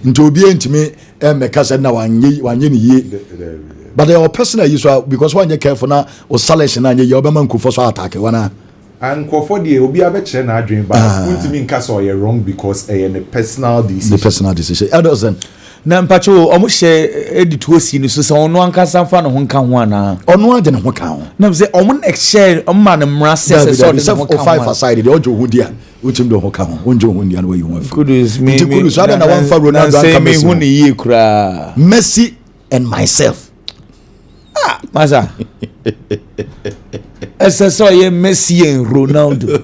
nti obi entimi make say na wanye ni ye but your personal use because when you careful na o selection na ye obema nkufo so attack wana and for the obi abekire na adwen but untimi nka so you wrong because a personal decision Edilson na mpacho omo hye edit osi ni so se ono ankasa fa no ho nka ho ana ono ade ne ho ka ho na say omo share omo na mra se so de ho ka 5 aside the ojo hu dia utim do ho ka ho onjo hu dia na we hu afi kudus me kudus ada na wan fa Ronaldo anka me hu ni yi kura Messi and myself Maza so ye Messi and Ronaldo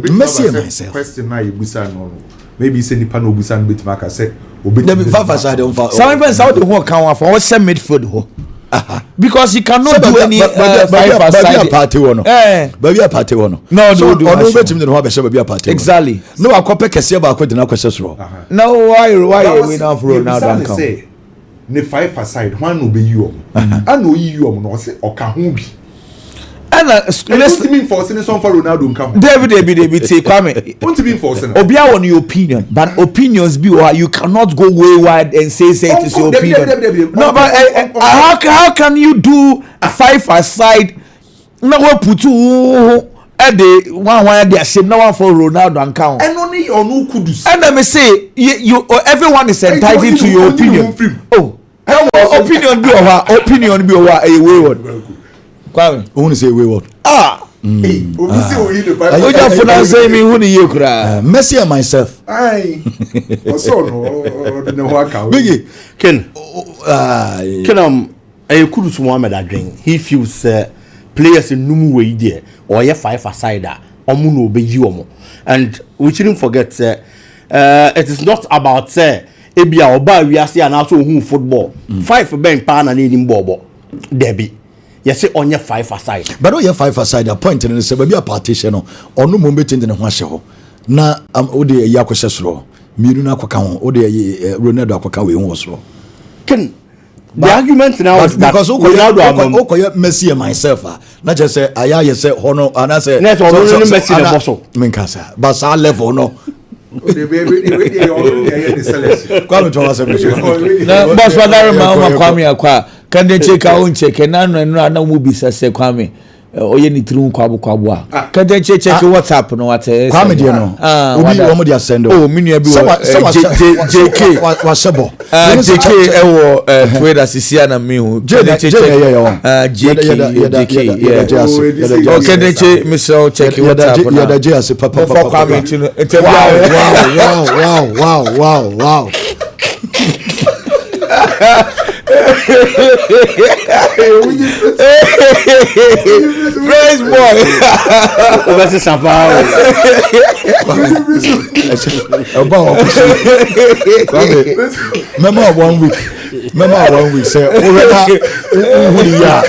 Messi and myself question na you busa no maybe say nipa no busa no bit maka say obi fafa side on fa some friends out the ho kan for what say midfield ho because you cannot do any five side party one baby a party one no so do ono betim de ho be say baby a party exactly no akope kese ba akodi na kwese soro no why we now for Ronaldo kan say ne 5 aside one no be you and no you no say oka ho bi and let's mean for saying some for Ronaldo nka David say Kwame won't be for saying obi a on your opinion but opinions be or you cannot go wayward and say it is your opinion no but how can you do 5 aside na we put at the one they say no one for Ronaldo and count and only on who could do and let me say you everyone is entitled to your opinion opinion be over a wayward Kwame who say wayward Messi and myself Biggie Ken Kudus Mohammed adwen he feels players in numu way there or ye 5 aside omo no be you omo and we shouldn't forget it is not about ebia oba wiase and also who football 5 ben pa na ni mbobo debi yes onye 5 aside but onye 5 aside a point in say baby a partition no onu mo betin de ne ho ahye ho na ode yi akwhye soro miru na akwaka ho ode Ronaldo akwaka we ho soro Ken the argument now is that because Ronaldo Messi and myself na just say aya ye say hono ana say net no Messi the boss menkasa but sa level no Kwame to was na boss father ma Kwame akwa kan dey check out check na no mu bi say Kwame oye ni tiru kwabo a kan dey check WhatsApp no what Kwame dey no obi wo mo dey send oh menu bi JK wa sebo JK ewo Twitter sisia na me hu JK okay dey check Mr. check WhatsApp ya da JS papa Kwame wow praise boy over sapa remember 1 week say already who ya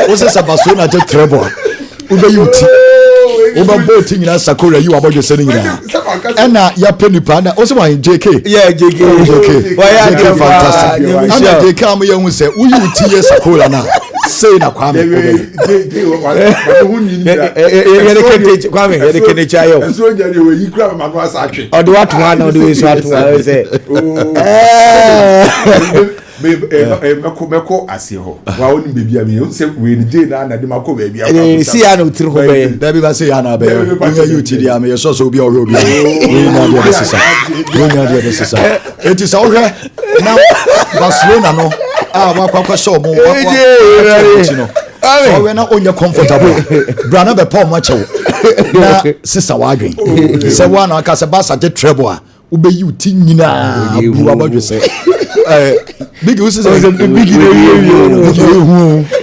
what's a Barcelona just treble ube yuti ube boating in Sakura you about your selling na ena ya penipa na also one JK why are fantastic and JK am you hu say who yuti Sakura na say na Kwame Kwame kene chayo so jare we yi kra ma no asatwe o de what one o de so atwa say meko ase ho wa woni bebi am you say we ni dey na de mako bebi am see ya no tiri ho be da bi ba say ya na be we yuti dia me so obi o obi we na de sisa it is all right now Barcelona no wa kwa show mo no so we na onye comfortable brana be Paul macho na sisa wa adwen say wa na aka say Barca je treble a ube yuti nyina bu abadwe say Biggie who says Biggie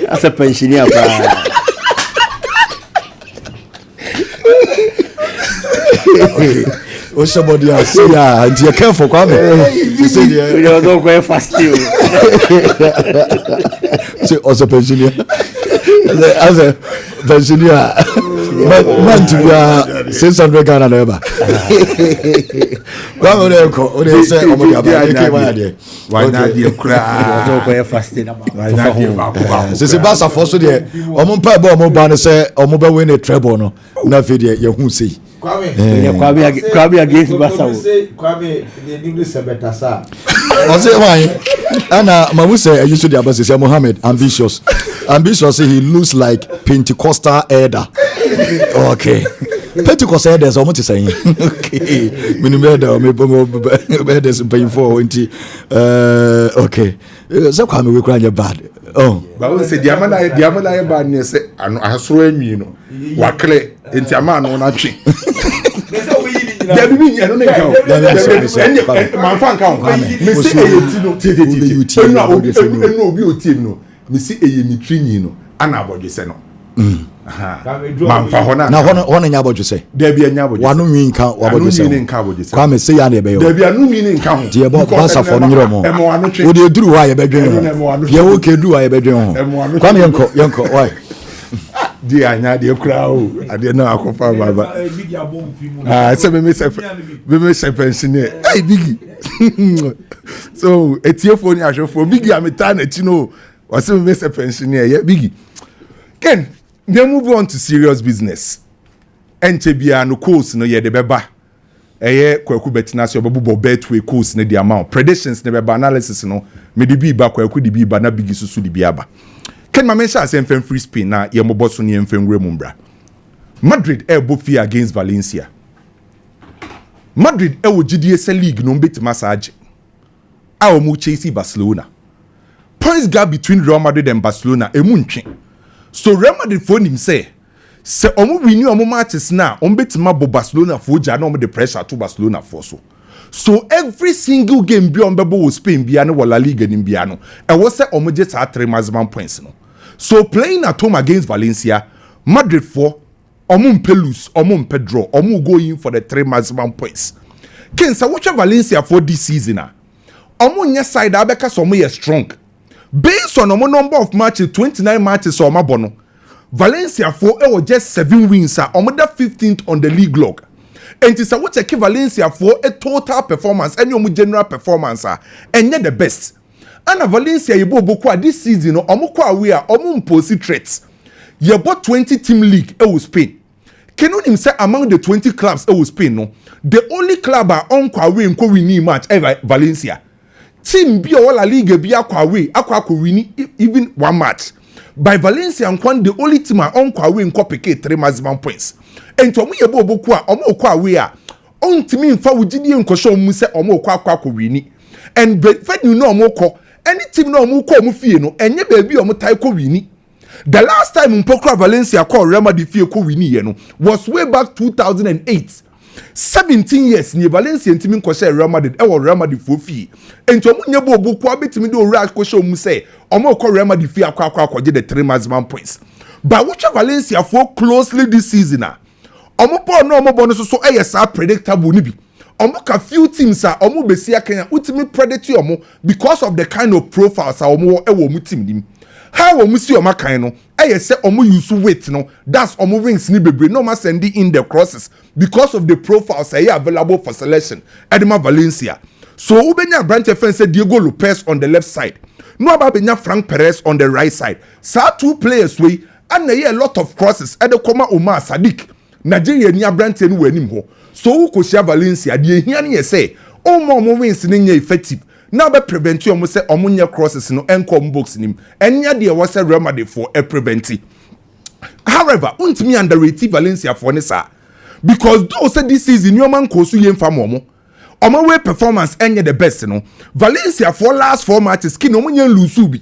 as a pensioner o somebody say ya and you careful Kwame say you don't go fast you say also pensioner as a pensioner man to be 600 Ghana never Kwame dey ko o dey say omo ya ba dey why dey why na dey kra don't go fast na why na dey ba say Barca for so dey omo pa ba omo ba no say omo be win a treble no na fe dey ye hu say Kwame against Barca. Kwame the English better sir. I say why? And Mamu say I used to the Abbas say Mohammed ambitious. Ambitious say he looks like Pentecostal elder. Okay. Pentecostal elder is almost the same. Okay. Minimum there's paying for okay. So Kwame we cry bad. Oh. But we say diamana bad near say I saw him you know. Wakle enti ama no na twe. There be me no nka. Man fan kan. Me say eyeti no tete. Enu obi otie no. Me say eyemi twinyi no ana abodwese no. Man fa hona. Na hona nya abodwese. There be nya abodwese. Wanu nwi nka abodwese. Anu nwi nka abodwese. Kwame say ya na ebe yo. There be anu nwi nka ho. Die bo basa for no nyiro mo. Wo de duru wa ye bedwen ho. Ye wo ke duru wa ye bedwen ho. Kwame yenko why? Di anya de kura o ade na akofa baba say me say pensioner hey Biggie so etiefo ni ahwefo Biggie ameta na chi no o say me say pensioner yeah Biggie Ken we move on to serious business enche bia no course no ye de beba Kweku betina so obobo betway course ne the amount predictions ne beba analysis no me de bi ba Kweku de bi ba na Biggie susu de bi aba Ken ma mention as enfem free Spain na ye mo boso ni enfem remumbra. Madrid bofi against Valencia. Madrid wo GDS league no mbeti massage. A mo chase Barcelona. Points gap between Real Madrid and Barcelona emu ntwe. So Real Madrid for him say omo win omo matches na ombeti mabo Barcelona for ja na omo the pressure to Barcelona for so every single game bi ombebo with Spain bia no La Liga ni bia no e wo say omo je 3 maximum points no. So playing at home against Valencia, Madrid 4, omo mpe lose, omo mpe draw, omo go in for the 3 maximum points. Kensa watch Valencia for this season omo nya side abeka so omo ye strong. Based on omo number of matches 29 matches so omo bono. Valencia 4 was just 7 wins omo da 15th on the league log. And it's a what check Valencia for a total performance and your general performance and yet the best. And Valencia you bought this season omo kwa we are omo imposi threats. You bought 20 team league Spain. Can you say among the 20 clubs Spain no? The only club are on kwa we nko win match Valencia. Team be all La Liga be akwa we akwa ko win even one match. By Valencia and the only team are on kwa we nko pick 3 maximum points. And to me ebo kwa omo kwa we a on timi mfa wugidi nko show mu se omo kwa ko win. And but you know omo ko any team no omo ko omo fie no enye baby omo tai ko win. The last time Mpokra Valencia call Real Madrid fie ko win ye no was way back 2008. 17 years ni Valencia ntimi nko share Real Madrid e wo Real Madrid fo fie. Enti omo nye bo kwa betimi do Real ko show mu se omo ko Real Madrid fie akwa je the 3 maximum points. But watch Valencia for closely this season omo no so sa predictable ni bi. Omo ka few teams omo besia Kenya ultimate predator omo because of the kind of profiles omo e wo mu team nim. How omo si omo kan no say omo use weight no that's omo wings ni bebre no ma send in the crosses because of the profiles available for selection Edema Valencia. So ubenya branch defense Diego Lopez on the left side. No ababenya Frank Perez on the right side. Sa two players we and a lot of crosses Edekoma Omar Sadiq Nigeria ni abrante no wanim ho. So who ko share Valencia de hia ne say omo wins ni nya effective. Now be prevent you say omo nya crosses no enkom box nim. Enya de was Real Madrid for a prevent. However, untimi underrate Valencia for ne sir. Because those say this season your man ko so yem fam omo. Omo way performance enye the best no. Valencia for last 4 matches kin omo nya lose bi.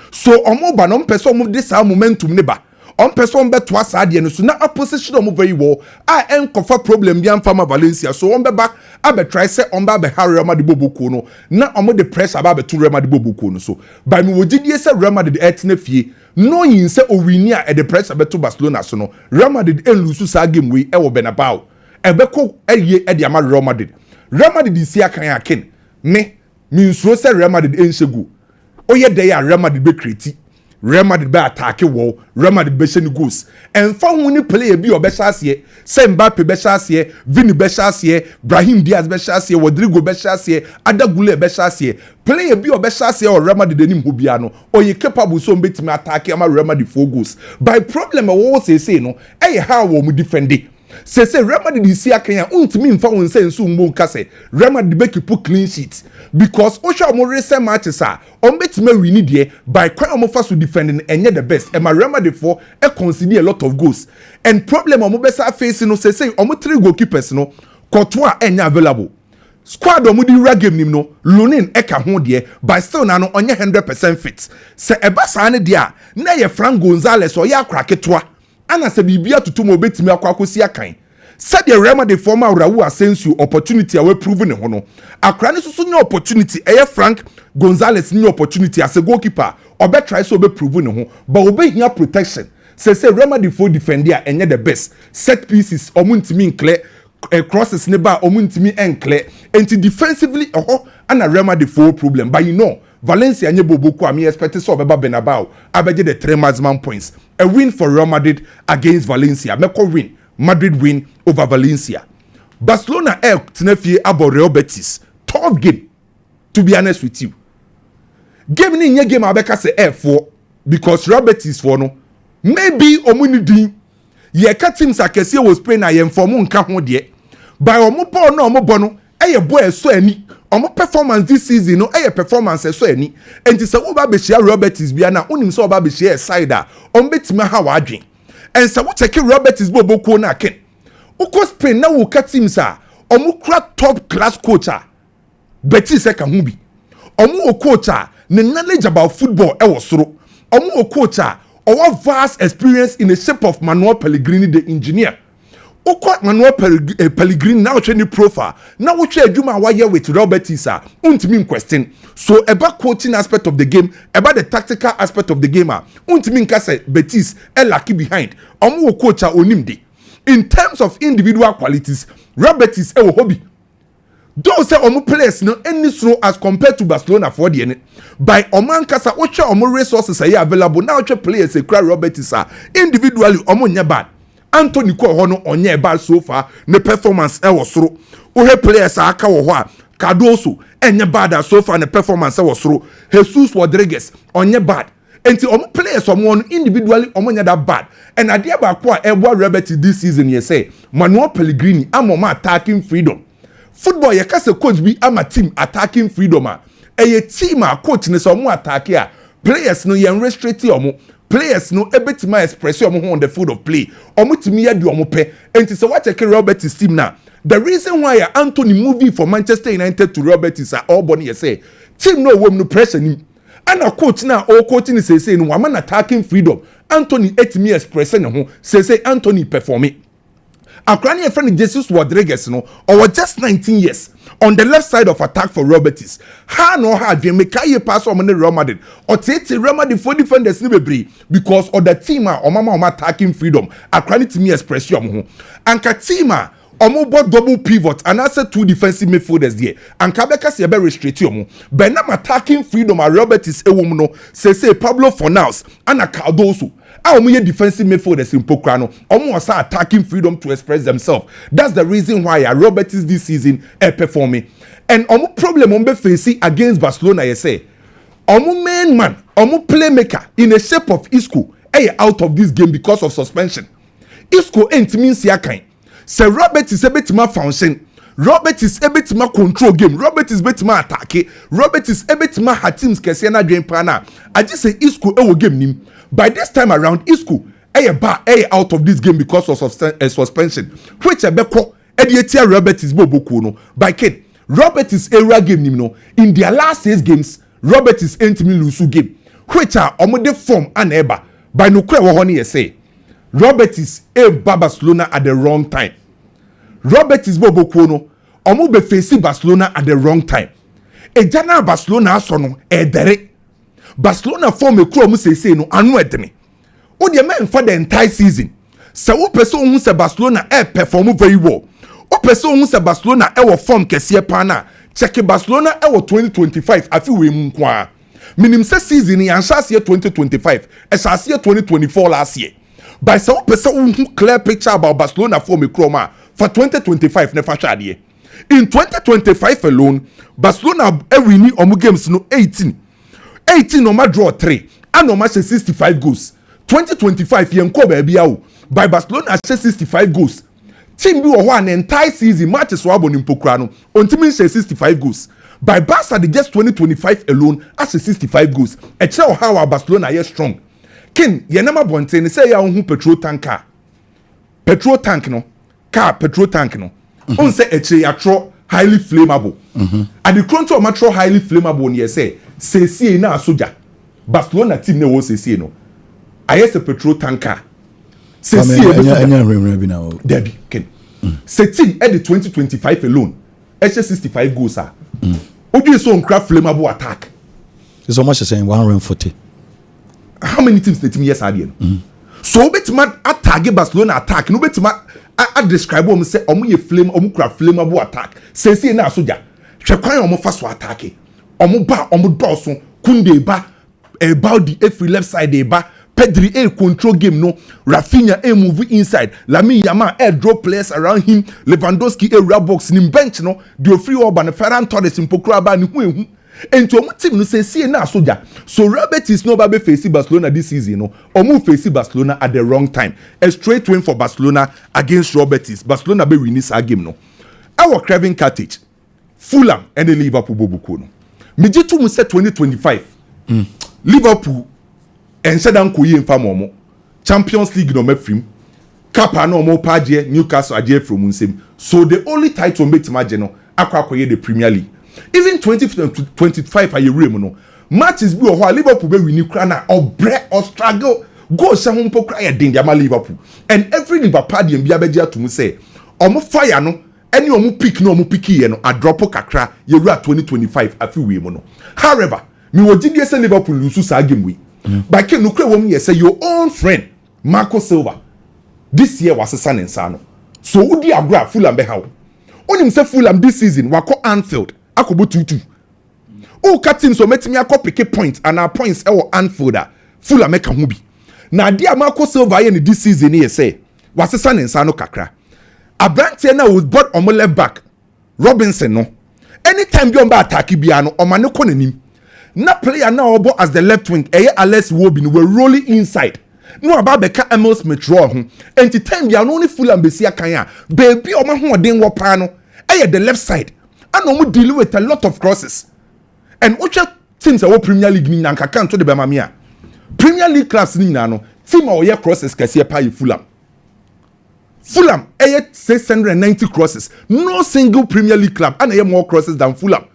So omo ba no person omo this momentum ne ba. On person bet to us no so na opposition omo very well I enkofa problem bi amfama Valencia so on be back abe try say on ba be Real Madrid bobuko no na omo the pressure ba be to Real Madrid bobuko no so by me wogidie say Real Madrid etna fie no yin say owini a the pressure be to Barcelona so no Real Madrid lose sa game we e wo Bernabeu e be ko eye e de ama Real Madrid isi akan aken me nsuro say Real Madrid enshegu oye dey a Real Madrid be create Real Madrid be attack wall, Real Madrid be sheni goals. And for when player be obeshasiye, say Mbappe beshasiye, Vini beshasiye, Brahim Diaz beshasiye, Rodrigo beshasiye, Adagule beshasiye. Player be obeshasiye or Real Madrid denim hubiano, or you capable so mbeti me attack ama Real Madrid 4 goals. By problem I always say no, how we defend it. say Real Madrid is here Kenya untimi mfa won say nso mbo nka say Real Madrid make put clean sheet because osha mo recent matches are on betime win die by kwan omo fa so defending enye the best and my Real Madrid for e concede a lot of goals and problem omo besa face no say omo 3 goalkeepers no Courtois enya available squad omo di ra game nim no Lunin eka ho de but still na no onye 100% fit se eba sa ne de a na ye Frank Gonzalez o ya kraketwa ana se bibia tutu mo betimi akwakosi akan said the Real Madrid former Raul Asensio opportunity we proven ne ho no akra ne so no opportunity Frank Gonzalez new opportunity as a goalkeeper obe try so be proven ne ho but obe hia protection say Real Madrid for defender enye the best set pieces omuntimi clear crosses ne ba omuntimi enclear enti defensively and a Real Madrid for problem but you know Valencia nye boboku ami expect so beba Bernabeu abeje the 3 maximum points a win for Real Madrid against Valencia meko win Madrid win over Valencia Barcelona tenefie about Real Betis tough game to be honest with you game ni nye game abeka se F4 because Real Betis for no maybe omunidi ye ka teams akese was playing na ye inform nka ho de by omo ball na omo bo no eye boy so ani omo performance this season no eye performance so ani enti se wo ba be share Real Betis bia na onim se wo ba be share side a on betima ha wa adwen en se wo check Real Betis boboku na ken uko Spain na wo ka teams a omo kra top class coach a Betis e ka ho bi omo o coach a ne knowledge about football e wo soro omo o coach a our vast experience in the shape of Manuel Pellegrini the engineer Oko Manuel Pellegrini now training profile now we try adwuma wire with Real Betis untimi question so about coaching aspect of the game about the tactical aspect of the game untimi nka say Betis e lucky behind omo coach onim de in terms of individual qualities Real Betis e wo hobby those say omo players no any slow as compared to Barcelona for the end by oman kasa ocha omo resources are available now ocha players e cry Real Betis individually omo nya bad Anthony ko ho no onye bad so far ne performance e wo soro o he players aka wo ho a Cardoso enye bad so far ne performance e wo soro Jesus Rodriguez onye bad enti omo players omo no individually omo nya that bad and adia ba ko a e bo Real Betis this season ye say Manuel Pellegrini amoma attacking freedom football ye kase coach bi ama team attacking freedom a team a coach ne so mo attack a players no ye restrict omo players no ebetima express omo on the field of play omo timi ya di omo pe enti so what check Real Betis team now the reason why Anthony moving from Manchester United to Real Betis all born ye say team no wom no pressure ni and a coach now all coaching say no woman attacking freedom Anthony etimi express ne ho say Anthony performing Akrani friend Jesus Rodriguez no or just 19 years on the left side of attack for Real Betis. Ha no ha dey make ye pass on Real Madrid. Or take Real Madrid for defenders ni bebre because of the team or mama attacking freedom. Akrani to me expression ho. Anka team omo bo double pivot and also 2 defensive midfielders there. Anka beka se be restrict omo. But now attacking freedom at Real Betis ewom no say Pablo Fornals and Cardoso. Omo defensive midfielders in Pokrano. Omo was attacking freedom to express themselves. That's the reason why Real Betis this season performing. And omo problem omo face against Barcelona you say. Omo main man, omo playmaker in the shape of Isco out of this game because of suspension. Isco ain't means yakan. Say Robert is ebetima function. Robert is ebetima control game. Robert is betima attack. Robert is ebetima ha teams kese na dwen pana. I just say Isco ewo game nim. By this time around Isco out of this game because of suspension. Which ebeko edietia Robert is boboku no. By Ken Robert is area game nim no. In their last 6 games Robert is entimi lose game. Which are omode form and eba. By no kwe wo honi say Robert is Barcelona at the wrong time. Robert is Bobo Kono. Omo be facing Barcelona at the wrong time. E jana Barcelona asono dere. Barcelona form a crew say no anu edeme. O de men for the entire season. Se wo person hu se Barcelona perform very well. O person hu se Barcelona wo form kese pa na. Check Barcelona wo 2025 afi we mu kwa. Minim se season yan shase 2025. E shase 2024 last year. By some person who clear picture about Barcelona for me chroma for 2025 never shade. In 2025 alone, Barcelona win omu games no 18 no draw 3 and no match 65 goals. 2025 yenko baby by Barcelona 65 goals. team bi wɔ hɔ an entire season matches wɔ abɔ ne mpokura no ontimi nhyɛ 65 goals by Barca the just 2025 alone as 65 goals ɛkyerɛ how Barcelona yɛ strong kin yɛ nam abɔnten sɛ yɛ ahohu petrol tank no on say ɛkyerɛ yɛatwerɛ highly flammable and the front of matro highly flammable ne yɛ sɛ sesie na soja Barcelona team ne wɔ sesie no ayɛ sɛ petrol tanker sesie Debbie ken se team at the 2025 alone ɛhyɛ 65 goals a odu so nkra flammable attack it's almost saying 140 how many teams the team yes adie no so betima attack Barcelona attack no betima a describe om say omo ye flame omo kra flammable attack sesie na soja hwɛ kwan omo fa so attack omo ba omo dɔso kunde ba Baldi every left side they ba Pedri control game no Rafinha move inside Lamine Yamal draw players around him Lewandowski rub box nim bench no the free Orban Ferran Torres impokra ba ni hu ento omo team no say see na soja so Robert is no ba be face Barcelona this season no omo face Barcelona at the wrong time a straight win for Barcelona against Robertis Barcelona be win this game no our Craven Carthage Fulham and the Liverpool bobuko no mijitu mu say 2025 Liverpool and said uncle ye mfa momo Champions League no mafrim Kappa no mo paje Newcastle aje from unsem so the only title make maje no akwakoye the Premier League even 2025 aye rem no matches bi ho Liverpool be win kra na obre or struggle go se ho mpokra ye den dia ma Liverpool and every Liverpool dem bia beje atum say omo fire no any omo pick no omo pick ye no a drop kakra ye wura 2025 afi we mo no however me wo gidie say Liverpool lose sa game we but can no kra wo me say your own friend Marco Silva this year was a in Sano so udi agra Fulham be how onim say Fulham this season wako Anfield akobo 2-2 o captain so metimi akọ pick point and our points e wo Anfield Fulham make ho bi na dia Marco Silva ye this season here say was a in Sano kakra Abrante na was bought on left back Robinson no anytime bi on ba attack bia no o ma ne ko nanim na player now obo as the left wing Alex Wobin were rolling inside no about beka Emil Smith Rowe ho enti time bia no ni Fulham besia kan a baby o ma ho den wo pa no the left side and omo deal with a lot of crosses and which teams that Premier League ni nanka kan to the Bemamia Premier League clubs ni na no team o ye crosses kase pa Fulham 690 crosses no single Premier League club and more crosses than Fulham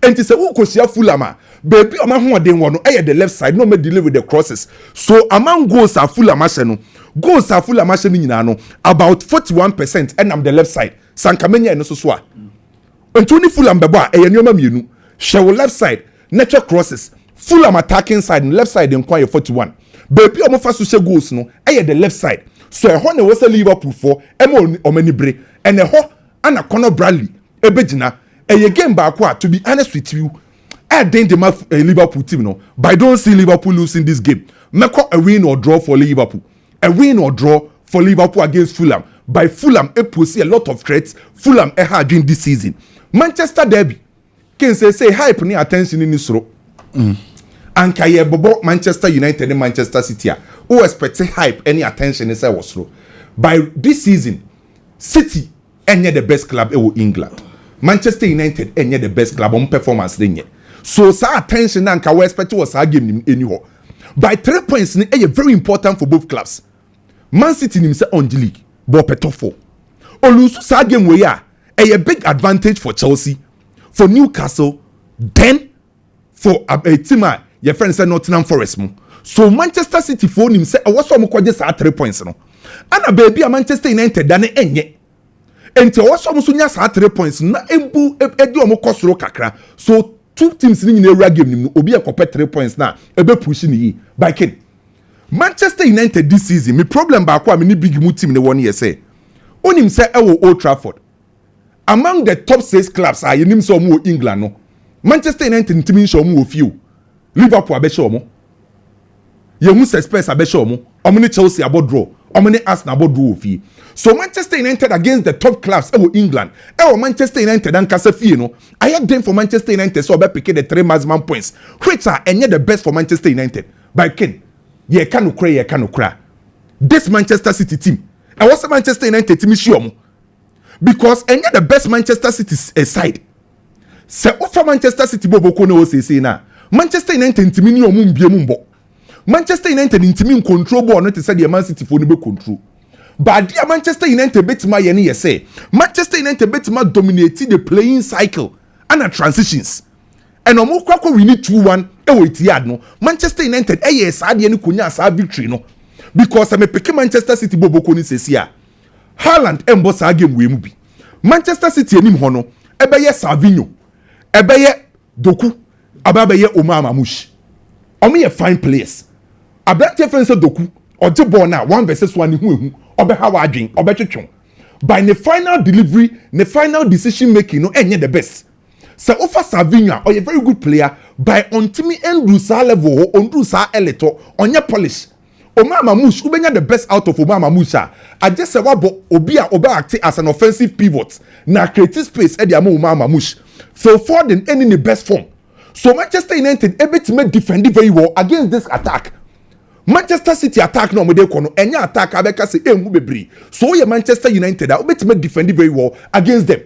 and it's a ukosia Fulham baby o ma ho den wo no the left side no me deal with the crosses so among goals are Fulham no goals are Fulham ni no about 41% and I'm the left side sankamenya no so a Antony Fulham bebo a nyoma mienu hwe left side natural crosses Fulham attacking side left side in kwa 41 baby o mo fa so goals no the left side so e ho na we say Liverpool for omani bre and e ho ana Conor Bradley ebegina game back to be honest with you I think the Liverpool team no but I don't see Liverpool losing this game make a win or draw for Liverpool for Liverpool against Fulham by Fulham pose a lot of threats Fulham had during this season Manchester derby can say hype ni attention in this row and kaye bobo Manchester United and Manchester City who expect hype any attention is was slow by this season City any the best club in England Manchester United any the best club on performance then so sa attention and we expect was a game anyhow by 3 points ni very important for both clubs Man City ni say on the league but peto 4 o lose sa game we a big advantage for Chelsea for Newcastle then for a team your friend say Nottingham Forest mo so Manchester City for him say was so mo kwaje sa 3 points no ana baby a Manchester United da ne enye enti was so mo so nya sa 3 points na embu edi o mo kosoro kakra so two teams ni nyina ewura game nim obi ekopɛ 3 points na ebe push ni yi by kin Manchester United this season me problem ba kwa me ni big mu team ne won ye say onim say ewo Old Trafford among the top 6 clubs are yenim so mo England no Manchester United team show mo few Liverpool abe show mo yemu Spurs abe show mo omni Chelsea abo draw omni Arsenal abo draw fi so Manchester United against the top clubs ewo England Manchester United and kasa fie no I had them for Manchester United so be pick the 3 maximum points which are any the best for Manchester United by kin ye can ukra this Manchester City team was Manchester United team show mo because any the best Manchester City side. Se ofa Manchester City boboko na o say na Manchester United ntimi ni omu mbie mu mbo. Manchester United ntimi control ball no te say the Man City for no be control. But dear Manchester United betima ye ne say Manchester United betima dominate the playing cycle and the transitions. And omo kwako we need 2-1 e we tiad no Manchester United yes ade ne konya sa victory no because me pick Manchester City boboko ni sesia Haaland embo sa game we mu bi Manchester City enim ho no ebeye Savinho ebeye Doku ababeye Omar Mamush omo ye fine players abrante fense Doku oje ball na 1 versus 1 hu ehu obe ha wadwen obe twetwon by the final delivery the final decision making no enye the best. So offer Savinho or a very good player by ontimi endru sa level ondru sa eleto onye polish Omar Mamush ubenya the best out of Omar Mamusha I just say wabo obi a oba act as an offensive pivot na create space e dey am Omar Mamush Phil Foden in the best form so Manchester United able to make defend very well against this attack. Manchester City attack no mo dey kono enya attack abeka say enwu bebre so ye Manchester United a able to make defend very well against them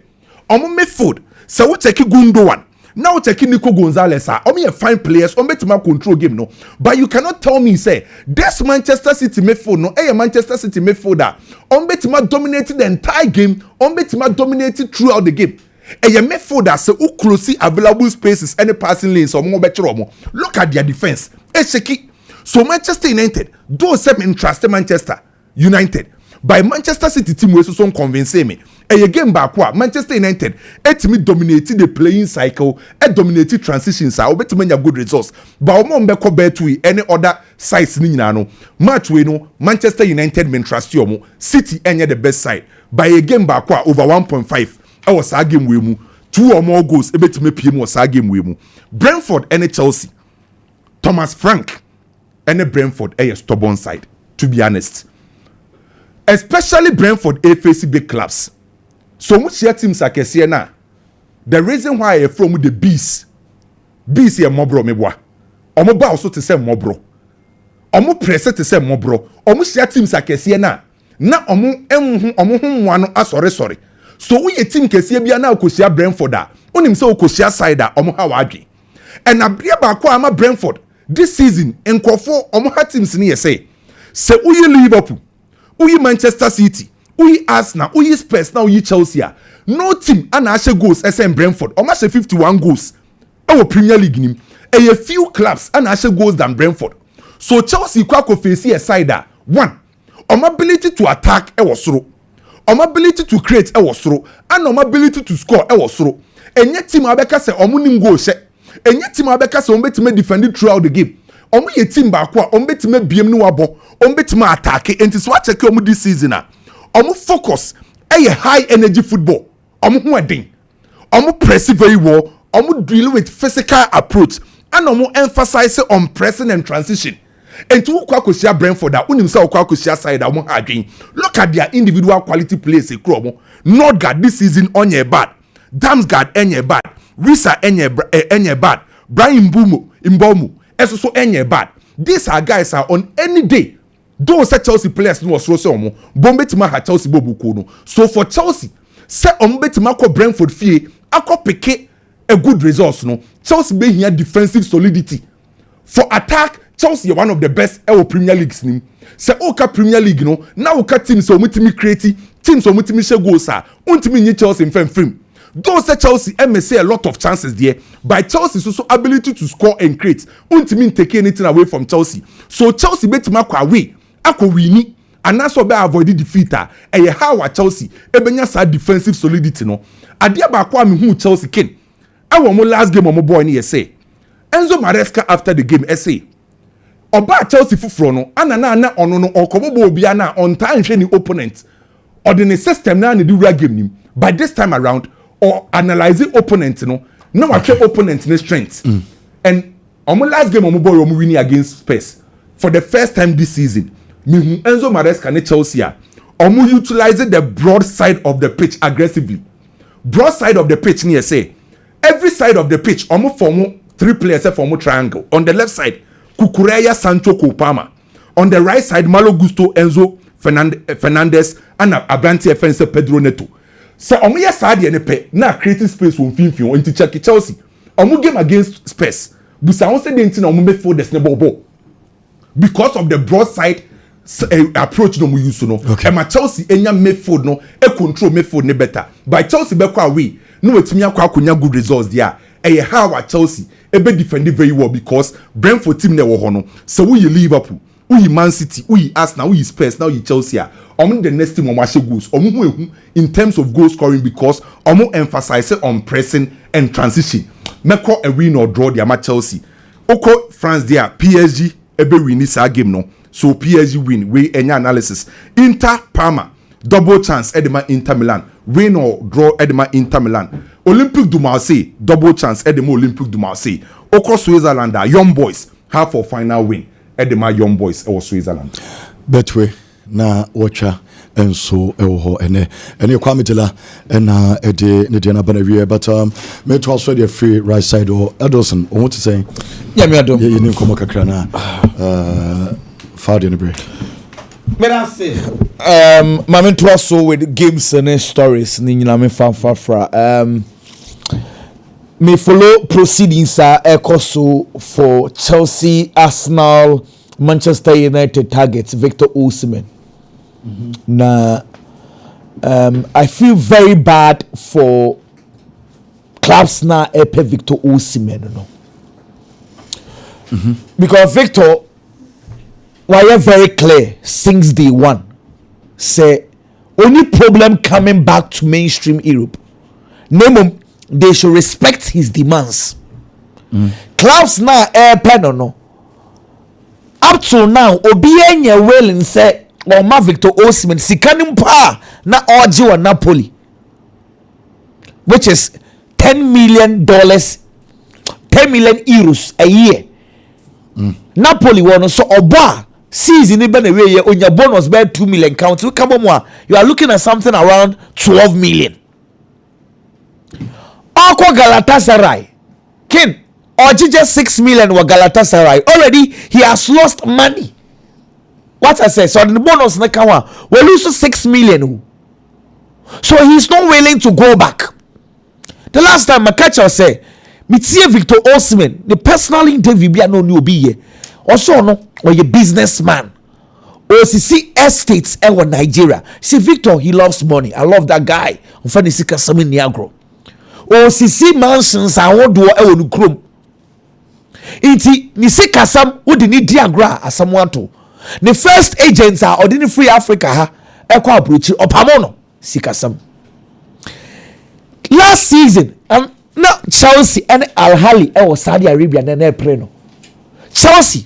omo midfield. So we take Gundogan. Now we take Nico Gonzalez. Omi a fine players. Omi betima control game no. But you cannot tell me say this Manchester City midfield no. Manchester City midfielder. Omi betima dominated the entire game. Omi betima dominated throughout the game. Midfielder say who close available spaces any passing lanes or more better or more. Look at their defense. Sheki. So Manchester United don't seem interested Manchester United. By Manchester City team we so convince me. Game back Manchester United etimi dominated the playing cycle, dominated transitions are obetimi good results. But omo mbeko bet we any other sides ni nyina no. Match we no Manchester United men trust you City enye the best side. By a game back over 1.5. I was a game we mu 2 or more goals ebetimi pm was a game we mu. Brentford and Chelsea. Thomas Frank and Brentford a stubborn side to be especially Brentford face big clubs. So much your teams are na. The reason why I from the bees ye mobro mebwa. Omo ba also to say mobro. Omo press to say mobro. Omo share teams are na. Na omo omo wano sorry. So we a team kesie bia na okosia Brentford a. Onim say okosia side a omo ha wadwe. And abria ba kwa ama Brentford this season enkofo omo ha teams ni say uyi Liverpool, uyi Manchester City, uyi Arsenal, uyi Spurs, now uyi Chelsea. No team and ashe goals SM Brentford. Almost 51 goals. Our Premier League nim. A few clubs and ashe goals than Brentford. So Chelsea kwako face a side. 1. Ability to attack was through. Ability to create was through. And ability to score was through. And yet team abeka se omunim goal she. And yet team abeka se ombetime defend throughout the game. Omu ye team bakwa ombetime biem no wabo. Ombetime attack. And this what check omu this season. Omu focus a high energy football. Omu wedding. Omu press very well. Omu deal with physical approach. And omu emphasize on pressing and transition. And to Kwakusia Brentford that unim say Kwakusia side omu again. Look at their individual quality players ekromo. Nordgaard this season onye bad. Damsgaard enye bad. Risa enye bad. Brian Mbomu so enye bad. These are guys are on any day. Those Chelsea players no was so omo. Bombetima ha Chelsea bobuko no. So for Chelsea, say ombetima ko Brentford fie akọ pick a good results no. Chelsea be here defensive solidity. For attack, Chelsea are one of the best ever Premier Leagues nim. Say oka Premier League no. Now oka teams so omutimi create, teams so omutimi she goals ah. Untimi nye Chelsea in film. Those Chelsea may say a lot of chances there, but Chelsea's also ability to score and create. Untimi take anything away from Chelsea. So Chelsea betima kwa away. Ako wini and that's why avoid the defeater. And how Chelsea ebenya sa defensive solidity no. Adia ba kwa me hu Chelsea ken. Awo mo last game mo boy ni say. Enzo Maresca after the game say. Oba Chelsea fufuro no ana ono no okobobo obia na on time hwe ni opponent. Or the system na the real game nim. By this time around or analyzing opponent no. Now I check opponent in strength. And omo last game mo boy omo winning against Spurs for the first time this season. Enzo Maresca ne Chelsea omu utilizing the broad side of the pitch aggressively. Broad side of the pitch near say every side of the pitch omu form 3 players form triangle. On the left side Kukureya Sancho Kopama. On the right side Malo Gusto Enzo Fernandez and Abranti Fense Pedro Neto. So omo ya saa de ne pe na creating space won finfin on ti check Chelsea. Omo game against Spurs. Busa won say de nti na omo midfielders ne ball. Because of the broad side approach no mu use no. Okay. Ma Chelsea enya midfield no e control midfield ne better. By Chelsea be kwa away, no wetumi akwa akonya good results there. Eye how at Chelsea e be defend very well because Brentford team ne wo ho no. So we Liverpool, we Man City, we Arsenal, we Spurs, now you Chelsea. Omo the next team omo ashe goals. Omo hu in terms of goal scoring because omo emphasize on pressing and transition. Meko a win or draw the ama Chelsea. Oko France there PSG ebe win this game no. So PSG win we any analysis. Inter Parma double chance edema Inter Milan. Win or draw edema Inter Milan. Olympique du Marseille double chance edema Olympique du Marseille. Oko Switzerland Young Boys half for final win edema Young Boys or Switzerland. Betway na watcha enso ewo ene Kwame Dela na ede ne de na bana wie but me to also the free right side or Edilson what to say yeah me adom ye ni komo kakra na Friday break. But I say, Mama to also with games and stories. Ni nyina me fra. Me follow proceedings so for Chelsea, Arsenal, Manchester United targets Victor Osimhen. Now, I feel very bad for clubs now. Epe Victor Osimhen, because Victor. Why are very clear since day one. Say only problem coming back to mainstream Europe. Name they should respect his demands. Clubs now air pen or no. Up to now, Obienye willing say or ma Victor Osimhen sikanim pa na Oji or Napoli, which is $10 million, 10 million euros a year. Napoli won so oba. Season even away on your bonus by 2 million count. Come on, you are looking at something around 12 million. Oko Galatasaray, King, or just 6 million were Galatasaray. Already he has lost money. What I say, so the bonus nakawa will lose 6 million. So he's not willing to go back. The last time my catcher say, Mitie Victor Osimhen, the personal interview be no new be here. Also no or a businessman or see estates in Nigeria. See Victor, he loves money. I love that guy. Ufani sika sami niagro. Or see mansions I want do e chrome. Iti ni sika sam wo di ni diagra asamwan to. The first agents are ordinary free Africa ha e kwa approach opamono sika sam. Last season now Chelsea and Al Ahly was Saudi Arabia and then Chelsea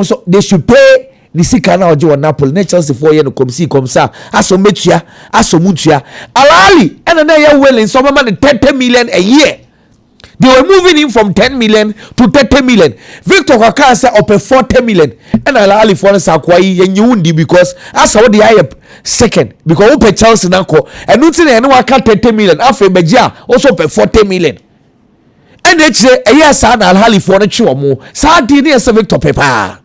so they should pay the sika na oje Napoli na Chelsea 4 year no komsa aso metua aso mutua Al Ahly and na ya willing so man 30 million a year. They were moving him from 10 million to 30 million. Victor Kwaka say up 40 million and Al Ahly for us akwai yenyundi because as how they are second because we Chelsea na ko and nothing na waka 30 million after Begia also pay 40 million. And they say a year son Al Ahly for the chuomo Saudi near Victor paper.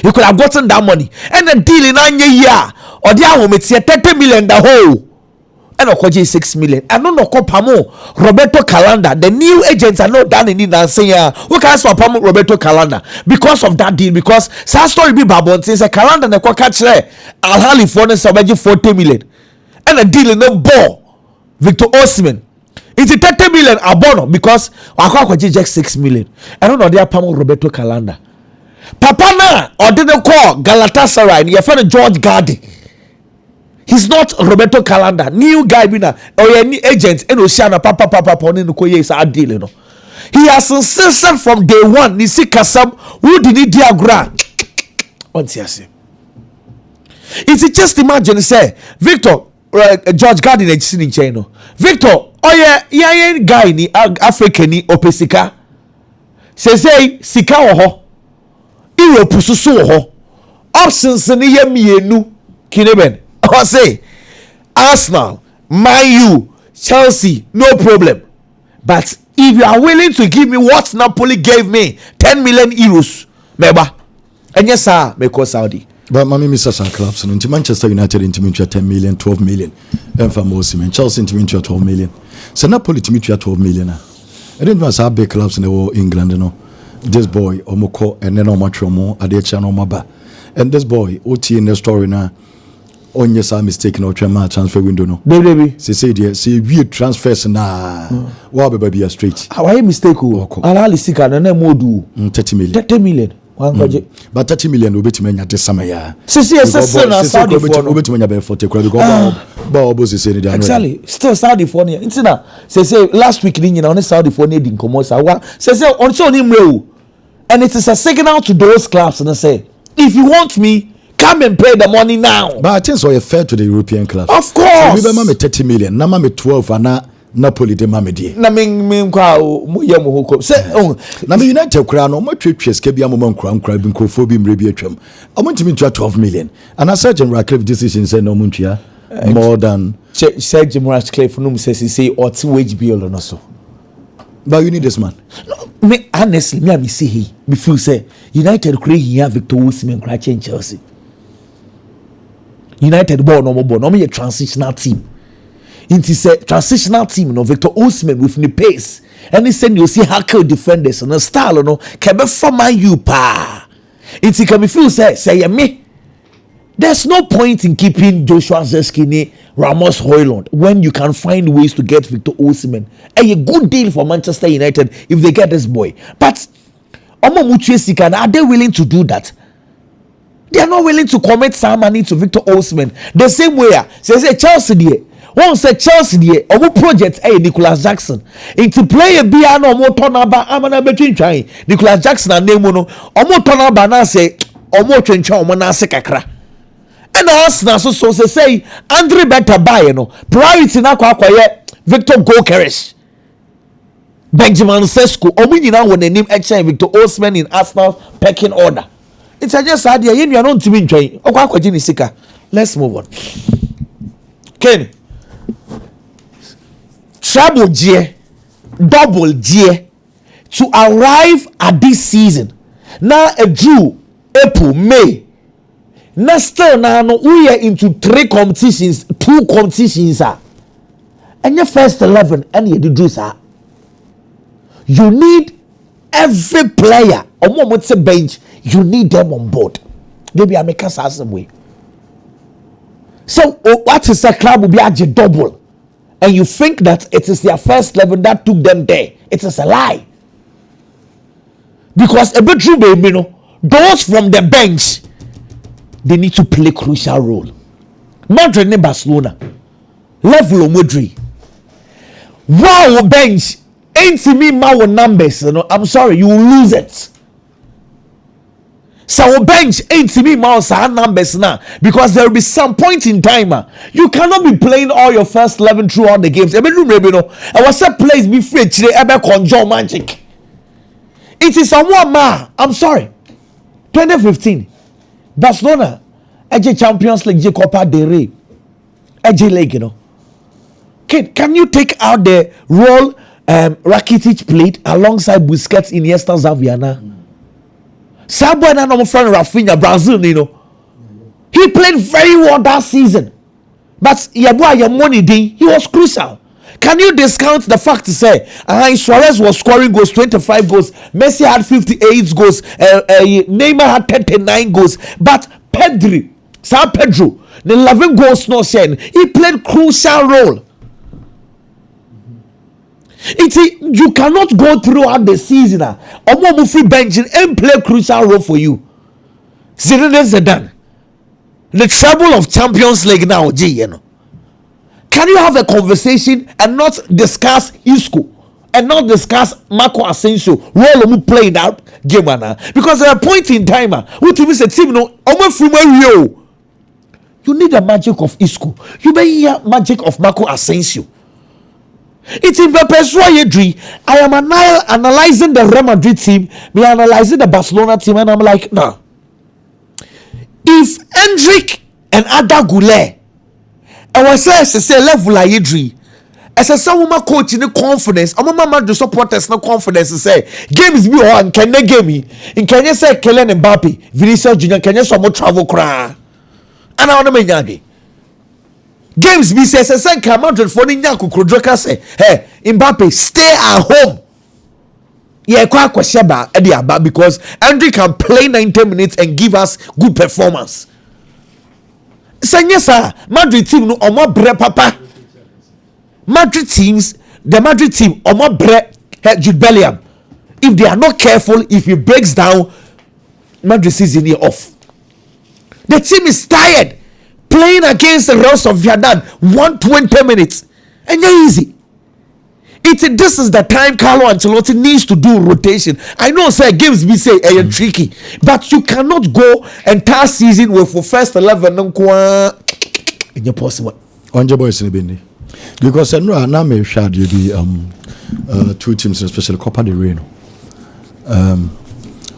You could have gotten that money and the deal in 9 year or the home it's 30 million the whole and okoji 6 million. I don't know Pamo Roberto Calanda. The new agents are not done in it and saying we can swap Pamo Roberto Calanda because of that deal because sa story be babon since a Calanda na kwa catch Al Ahly for the sabaji 40 million and the deal in the ball Victor Osimhen. It's 30 million abono because I just 6 million. I don't know they are Pamo Roberto Calanda. Papa na or didn't call Galatasaray. Your friend George Gardy. He's not Roberto Calanda. New guy bina or any agent and Oceana Papa Pony no koye is a deal. No. He has insisted from day one. Nisi Kasam who did he diagram? What's he say? It's just imagine say Victor George Garden in China. Victor, oh yeah, guy ni African ni opesika. Say sika oho. Europe susu oho. Options ni ye mienu kineben. I say Arsenal, Man U, Chelsea, no problem. But if you are willing to give me what Napoli gave me, 10 million euros, meba. And yes, sir, me call Saudi. But Mammy Mrs. Clubs and into Manchester United into 10 million, 12 million, and for Mosim and Chelsea into 12 million. So Napoli to 12 million. I didn't know how big clubs in the whole England, you know. This boy, Omoko, and then Omatromo, Adechan Omaba. And this boy, OT in the story now. On yes, I'm mistaken or transfer window. No, baby. Say, dear, see, we transfers na. Wow, baby, a straight. How are you mistaken? Alali Sika, and then more do 30 million. 30 million. But 30 million will be to many this summer. Yeah, Saudi exactly. Still Saudi for near. It's now. Say last week, you know, Saudi for needing Comosa. Say on him real. And it is a signal to those clubs and I say, if you want me, come and pay the money now. But I think so fair to the European clubs. Of course. So we 30 million. Now me 12 and now Napoli de mamedi. Na me kwa mo hoko. Say na me United kra no mo twetwe ske bia mo nkra bi nkofo bi mre bi atwam. Amo ntimi ntwa 12 million. And a certain Radcliffe decision say no muntua more than said Jim Radcliffe no say or wage bill no so. But you need this man. No, me honestly me see he me feel say United kra here Victor Osimhen kra change Chelsea. United ball no me a transitional team. It is a transitional team, no Victor Osimhen with the pace. And he said you see hacker defenders and a style, no can be for my you pa. It can be feel say me. There's no point in keeping Joshua Zeskini, Ramos Højlund when you can find ways to get Victor Osimhen. A good deal for Manchester United if they get this boy. But are they willing to do that? They are not willing to commit some money to Victor Osimhen. The same way, say Chelsea there. One say Chelsea there, our project Nicholas Jackson. Into play a beer no more turn about Amana between trying. Nicholas Jackson and Nemono, or turn about now say, or more trench on Manase Kakra. And Arsenal so say Andre better buy priority na kwa Victor Gokeres. Benjamin Sesko, Omini when the name exchange Victor Osimhen in Arsenal pecking order. It's just idea you are not to be trained. Let's move on. Ken. Trouble G, double G to arrive at this season. Now a June, April, May. Now still now we are into 2 competitions. And your first 11 and you do sir. You need every player on moment say bench. You need them on board. Maybe I make us some way. So what is a club will be at double? And you think that it is their first 11 that took them there. It is a lie. Because a bit true, baby, those from the bench, they need to play crucial role. Madrid and Barcelona, level of Madrid. Wow, bench ain't me my numbers. I'm sorry, you will lose it. So bench ain't me mouse numbers now because there will be some point in time you cannot be playing all your first 11 throughout the games. I was a place be free today ever conjure magic. It is someone I'm sorry. 2015 Barcelona AJ Champions League Copa del Rey AJ League can you take out the role Rakitic played alongside Busquets, Iniesta, Xavi? Sabo and my friend Rafinha, Brazil, he played very well that season. But your money he was crucial. Can you discount the fact to say Suarez was scoring goals, 25 goals, Messi had 58 goals, Neymar had 39 goals, but Pedro, the 11 goals no share. He played crucial role. You cannot go throughout the season or free benching and play crucial role for you. Zidane, the trouble of Champions League now, Can you have a conversation and not discuss Isco and not discuss Marco Asensio role of playing that game because at a point in time, what you say team you need the magic of Isco. You may hear magic of Marco Asensio. It's in the persuasion. I am analyzing the Real Madrid team, me analyzing the Barcelona team, and I'm like, nah. If Endrick and Ada Goulet, I was say level Ayedri, as a someone coach in the confidence, I'm a man to supporters no confidence to say games be on can they game me in can you say Kylian Mbappe, Vinicius Junior, can you some more travel cry and I want to make games be says a come out for the Nyaku Kudroka say hey Mbappe stay at home. Yeah, quite because Andre can play 90 minutes and give us good performance. Sanya sir, Madrid team no omo bre papa. Madrid teams, the Madrid team omo bre Jude Bellingham. If they are not careful, if he breaks down, Madrid season here off. The team is tired playing against the Rose of Vietnam 120 minutes, and they're easy. This is the time Carlo Ancelotti needs to do rotation. I know say games be say tricky, but you cannot go entire season with for first 11 in your possible. On your boys in the because I know I may share you the two teams, especially Copa del Rey.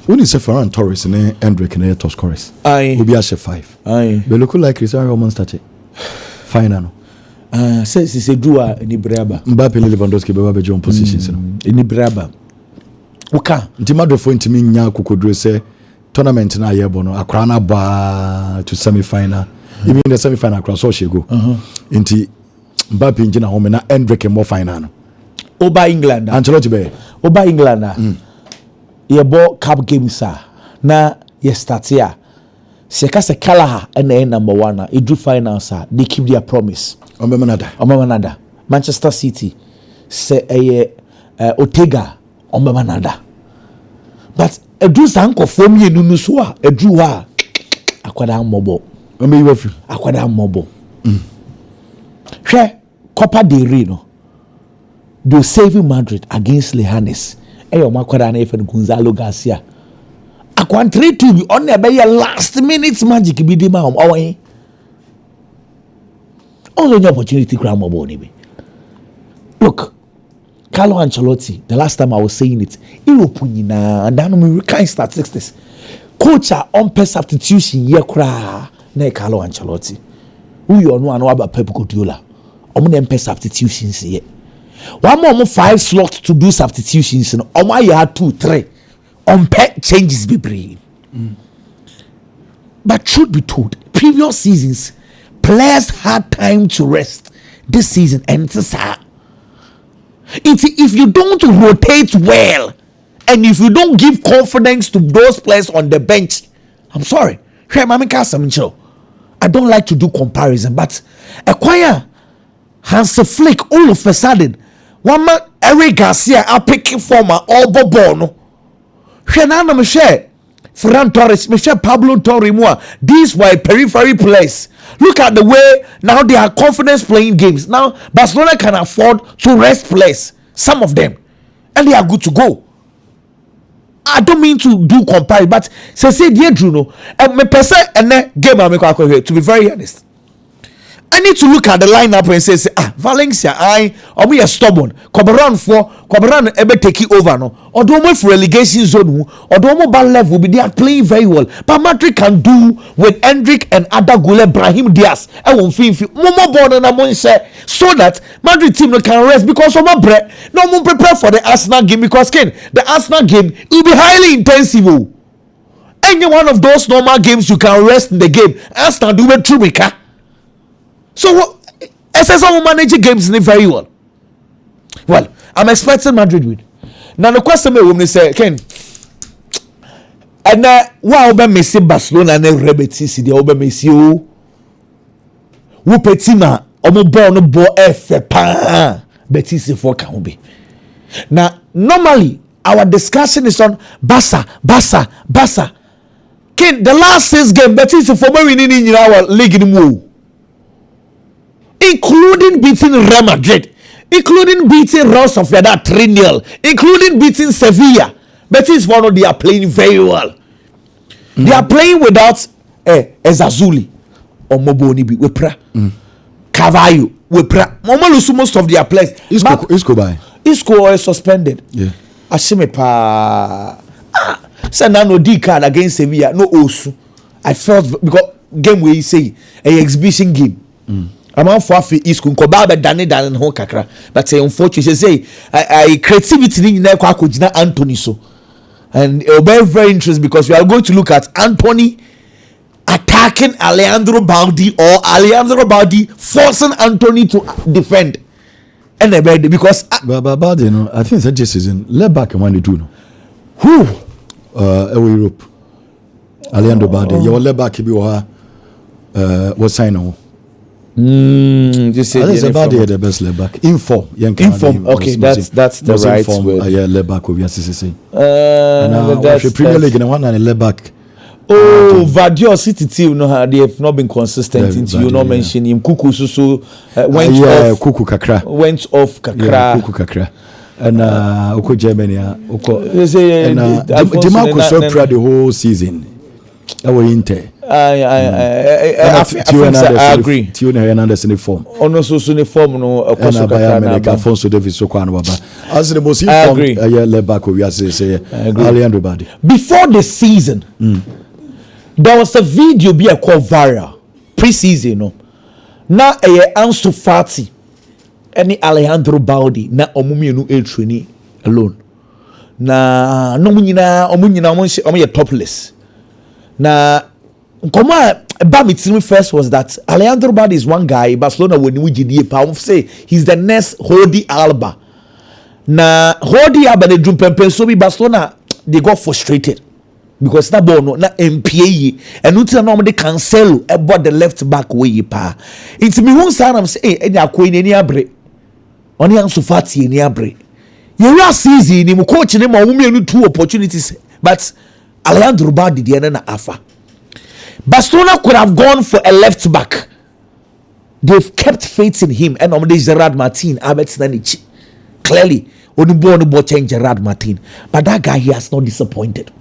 When you say Ferran Torres and Endrick and top scorers, will be 5. They look like Cristiano Ronaldo started final. Says a dua in Ibraba. Mbappe Lewandowski be John positions in Ibraba. Oka. Ntimado for ntimi nya kokodro say tournament na ye bono akra na ba to semi-final. Even the semi-final across so she go. Nti Mbappe njina home na Endrick mo final no. Oba England. Ancelotti be. Oba England na. Ye bo cup games na ye start here. Sekase Kalaha and number 1 it do finals they keep their promise. Omemanada. Manchester City say Otega Omemanada. But a do sanko from ye nunusua a drew akwada mobile. Akwada mobile. She Copa del Rey no. Do saving Madrid against Leganes. Eyo makwada na efe Gonzalo Garcia. Akwan 3-2 be on the last minute magic be the man away. Only opportunity crime mobile. Look, Carlo Ancelotti, the last time I was saying it, European and then we kind statistics. Coach on per substitution year cry na Carlo Ancelotti. Who you know about Pep Guardiola. On per substitutions here. One more 5 slots to do substitutions and on my yard 2-3. On pet changes be brave. But truth be told, previous seasons players had time to rest. This season and it's sad. If you don't rotate well and if you don't give confidence to those players on the bench, I'm sorry. I don't like to do comparison, but acquire Hans Flick all of a sudden one man Eric Garcia are picking former all Bobono. Ferran Torres, Michel Pablo Torre, these were periphery players. Look at the way now they are confidence playing games. Now Barcelona can afford to rest players, some of them, and they are good to go. I don't mean to do comparison, but say dear Bruno, and me person and game to be very honest. I need to look at the lineup and say Valencia, we are stubborn. Coberan ebe take it over no. Or do more for relegation zone, or do more bad level be they are playing very well. But Madrid can do with Endrick and Ada Gule, Brahim Diaz. I won't feel more board than I say so that Madrid team can rest because of my bread. No more prepare for the Arsenal game because the Arsenal game will be highly intensive. Any one of those normal games you can rest in the game. Arsenal do it through Mika. So, SSO will manage games very well. Well, I'm expecting Madrid win. Now, the question me say, Ken, and why obe Messi Barcelona and Rebeti the obe Messi o, wo petima omo ball no ball efe pa, Betis for can be. Now, normally our discussion is on Barca. Ken, the last 6 games Betis for me winning in our league in move. Including beating Real Madrid, including beating Rose of Vietnam 3-0, including beating Sevilla. Betis for they are playing very well. They are playing without Ezazuli or Moboni Wepra, Cavallo, Wepra. Most of their players. Isco is suspended. Yeah. Ashime pa. Send no D card against Sevilla. No Osu. I felt because game where you say a exhibition game. I'm for afi East nko ba be dane ho kakra but unfortunately say I creativity ni na kwa akogina Anthony so and it will be very interesting because we are going to look at Anthony attacking Alejandro Baldi or Alejandro Baldi forcing Anthony to defend and because Baldi, you know, I think that this season left back when they do no who Europe Alejandro Baldi your left back be what sign on just say the best left back inform okay that's the right word yeah left back we are saying that's Premier League and one and left back. Oh, Vadio City team they have not been consistent into you not mentioning him. Kuku Susu went off. Kuku Kakra went off Kakra. Yeah, Kuku Kakra. And Uko Germany. Uko. And Demarco so proud the whole season. Our Inter. I agree. Tiona Hernandez in the form. Ono so in form no. And America Alfonso Davis so kwano baba. As the most informed left back we are say Alejandro Baldi. Before the season. There was a video be a called viral pre-season no. Na Ansu Fati any Alejandro Baldi na omumienu training alone. Na no munyina omunyina topless. Na nkoma ba me team first was that Alejandro Baldi is one guy Barcelona when we GDA pa say he's the next Jordi Alba. Na Jordi Alba the drum pempen so be Barcelona they got frustrated. Because na ball no na MPA and until na they cancel about the left back way pa it's me one side am say any akoi ni abre oni Ansu Fati ni abre you last season ni coach ni ma women two opportunities but Alejandro Baldi the na afa Barcelona could have gone for a left back. They've kept faith in him and on Gerard Martin clearly only ball change Gerard Martin but that guy he has not disappointed.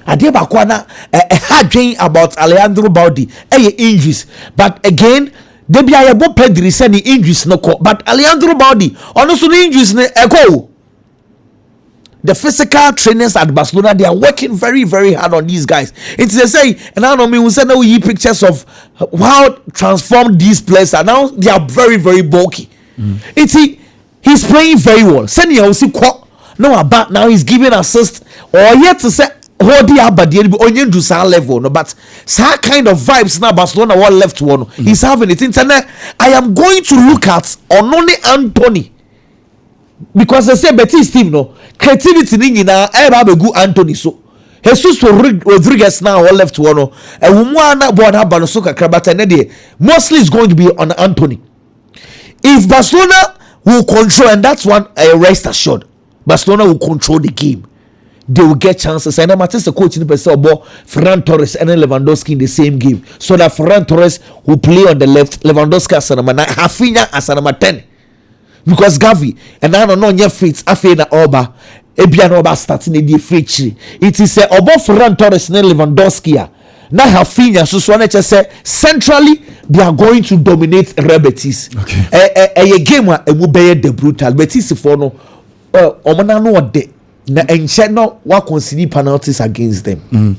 Adeba Kwana a hard dream about Alejandro Baldi injuries but again they be able to play send injuries no but Alejandro Baldi also injuries ne echo. The physical trainers at Barcelona they are working very very hard on these guys. It's they say and I don't mean we send out pictures of how transformed these players are now. They are very very bulky. It's he's playing very well. Send you see no about now he's giving assist or yet to say Jordi Alba the only do some level no but some kind of vibes now Barcelona one left one he's having it internet. I am going to look at only Anthony because they say Betis team no creativity ni na eba good Anthony so Jesus Rodriguez now all left one no e wumwana board have no so kakra but mostly is going to be on Anthony. If Barcelona will control and that's one rest assured Barcelona will control the game. They will get chances. And I'm the coach in the person about Ferran Torres and Lewandowski in the same game. So that Ferran Torres will play on the left, Lewandowski as number 9, Rafinha as number 10. Because Gavi and I don't know your feet, Afena Oba, Ebian Oba starting in the free. It is about Ferran Torres and Lewandowski. Now Rafinha, so just say centrally they are going to dominate Betis. Okay. A game where it will be the brutal Betis for no Omana no de. Na encheno wa concede penalties against them.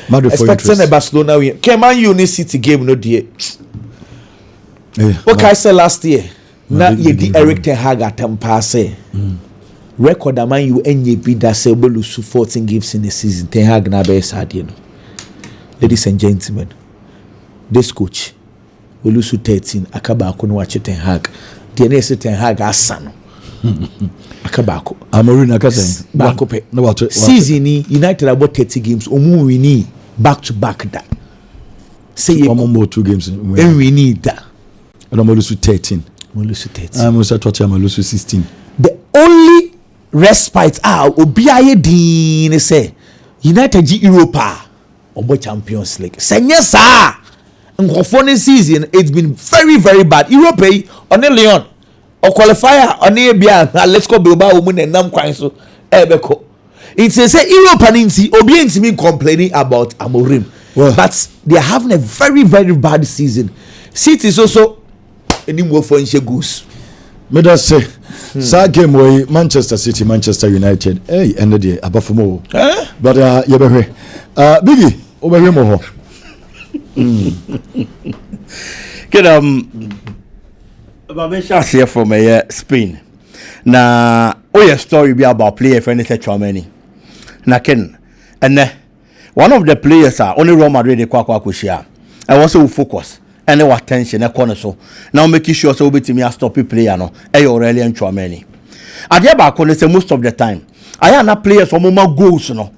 Expecting a Barcelona win. Came on Uni City game no die. What I said last year. Na ye di Eric Ten Hag atampa say. Record am you enye bi da say bolusu 14 games in the season. Ten Hag na be sad you know. Ladies and gentlemen. This coach bolusu 13 akaba ko no wa Ten Hag. The next Ten Hag asano. Akabako Amorin akasen bako pe no season United about 30 games omu wini back to back that say you more 2 games and we need that and I'm lose 13 I'm lose 13 I'm lose 16. The only respite obiaye din say United G Europa obo Champions League senye sa nkofo season it's been very very bad Europe on Lyon or qualifier on Abia, let's go Bilbao woman and Nam Kwanso Ebeko. It's a say Europe and Obians me complaining about Amorim. Well, but they are having a very, very bad season. City is also any more for goose. Me that say sa game way Manchester City, Manchester United. Hey, end the day above more. But you be Biggie, over here more. Babesha here from Spain. Na a story be about player friend Kwame. Na Ken and one of the players are only Real Madrid de Kweku. I was so focus and no attention corner so. Now making sure so be me a stop player no. Aurelian Kwame. Adia ba corner say most of the time. I am not players for more goals no.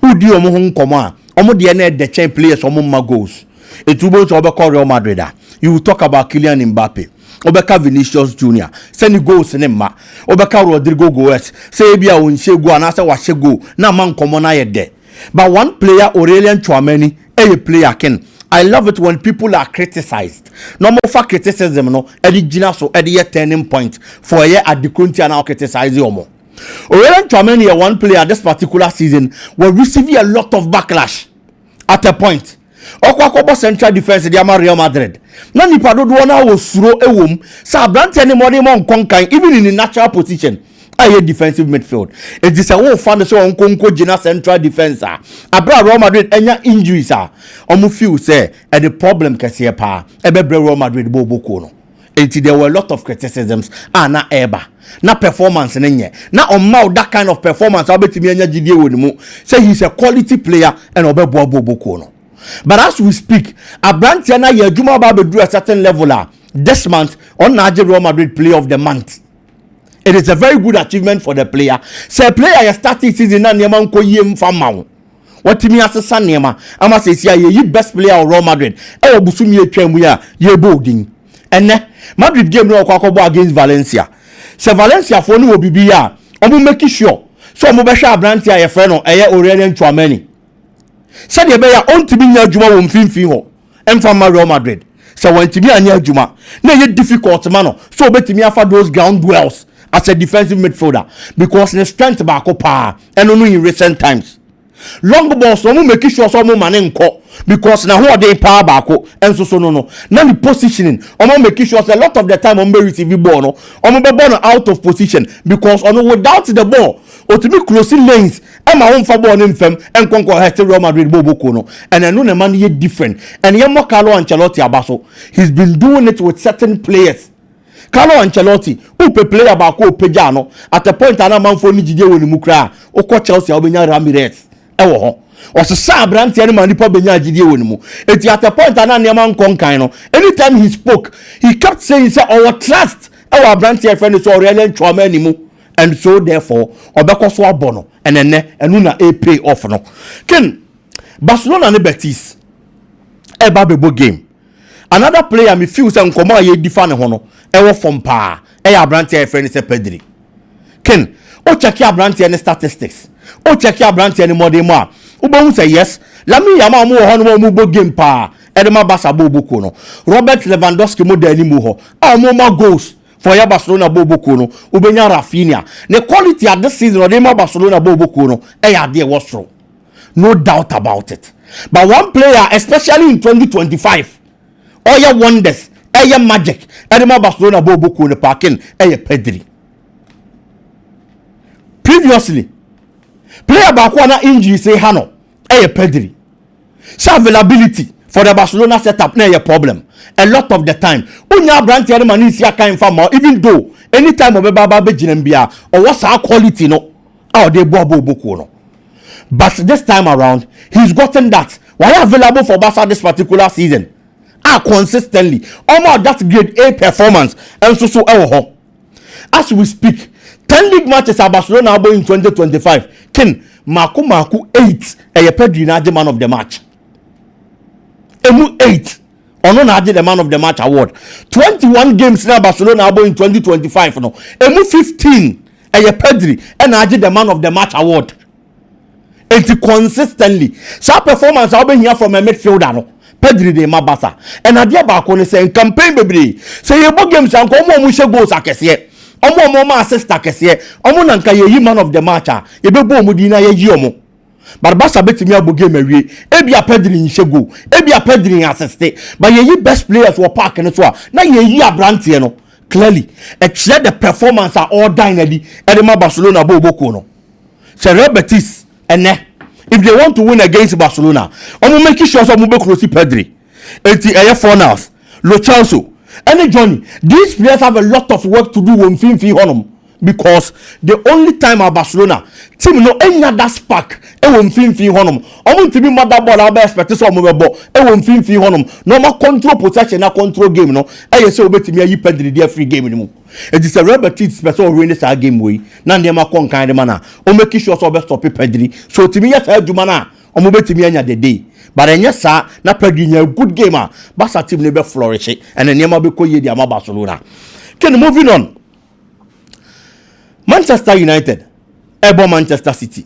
Who do omo nkoma? Omo de na the chain players for more goals. It will be to Real Madrid. You will talk about Kylian Mbappe. Obeka Vinicius Junior. Send goals in ma. Obeka Rodrigo Goes. Say bia unche go and asa washe go. Na man komo na yede. But one player Aurelian Chouameni, a player Ken. I love it when people are criticized. No more for criticism no. Edilson so edi turning point for a at the country now criticize you more. Aurelian Chouameni, one player this particular season will receive a lot of backlash at a point. Okwakobo central defense di ama Real Madrid. Na nipa dodo na wo suro ewom. Sa brante any money mo nkonkan even in the natural position. Aye defensive midfield. It is a wo fan so onkonko gina central defense a. Abra Real Madrid enya injuries a. Omo feel say e the problem kese pa. Ebe Real Madrid boboko no. There were a lot of criticisms na eba. Na performance nenye. Na omma that kind of performance obetimi enya gidie wonimu. Say he's a quality player and obebo boboko no. But as we speak, Abrantiana Yajuma Babe drew a certain level this month on Nigeria Real Madrid Player of the Month. It is a very good achievement for the player. Say player starting season na Neman ko yem famau. What me as a Nema? Ama say you best player of Real Madrid. E obusumi etwam ya ye bolding. Ene Madrid game no kwakobo against Valencia. Say Valencia for no obibi ya. Omo make sure. So omo be hwa Abrantia ye friend no eye Aurelian Chouameni. Said the bear on to be near Juma won fin and from Real Madrid. So when to be a near Juma, no yet difficult manner. So bet me after those ground dwells as a defensive midfielder because the strength back up and only in recent times. Long balls no make sure some man in court because now who are they power back and so no. Now the positioning on make sure a lot of the time on receive the ball no on be born out of position because on without the ball or to be closing lanes and my own football in fem and conquer Real Madrid Boboko no and I know the man is different and Yamo Carlo Ancelotti Abaso he's been doing it with certain players. Carlo Ancelotti who player back Pejano at a point and a man for Nijide Mukra or Chelsea Albania Ramirez. Ewo was a sabrant any man benya gidie wonimu eti at a point ana neman konkan no anytime he spoke he kept saying say our trust our brand here friend so Aurelian Chouameni mu and so therefore obekọ so abono ene enu na pay off no ken Barcelona ne Betis eba bebo game another player me feel say nkomo aye difa ne ho no ewo from pa brand here friend say Pedri ken o check your brand here statistics o check your brand any more more ubo say yes la me yama mo ho no mo bo game pa edema basa boboko no Robert Lewandowski mo da ni mu ho mo ma goals for ya Barcelona boboko no ubenya Rafinha the quality at this season edema Barcelona boboko no ya there was true no doubt about it but one player especially in 2025 all your wonders your magic edema Barcelona boboko no parking Pedri previously player back one injury say Hano, Pedri. So availability for the Barcelona setup na a problem. A lot of the time, unya brand here man is kind farm even though anytime of baba bejinembia or what's our quality no, they bobo boko no. But this time around, he's gotten that. Why available for Barca this particular season? Consistently, almost that grade A performance and so as we speak. 10 league matches at Barcelona in 2025. Ken Maku 8 a Pedri na man of the match. Emu 8 ono na the man of the match award. 21 games na Barcelona in 2025 no. Emu 15 a Pedri and the man of the match award. It's consistently. So performance I'll be here from a midfielder no. Pedri de Mabasa. And Adia Bako say campaign baby. Say your games and come on we goals akese. Omo assist akese omo nanka ye man of the match ye bebo omudina ye yi omo but Barca betimi aboge mawie ebia Pedri nhyego ebia Pedri assist but ye best players wo park no so na ye yi Abrantie no clearly clear the performance are all dynasty edema Barcelona boboko no say Real Betis ene if they want to win against Barcelona omo make sure so omo be close Pedri enti eye finals Lo Celso, any Johnny. These players have a lot of work to do with Finfi Honum because the only time at Barcelona team no any other spark won Finfi Honum. Omo to be mother ball I expect so mo ball won Finfi Honum. No more control possession na control game no. E say obetimi ayi pedri dey free game ni mu. It is a rubber teeth special win this game way. Na dem akon kan dem na. O make sure so be stop pedri. So timi yes aduma na omo betimi anya the day. But enya sa na pedri nya good game ah. Barca team ne be flourish and enema be koye di ama Barcelona. Ken moving on. Manchester United, ebo Manchester City.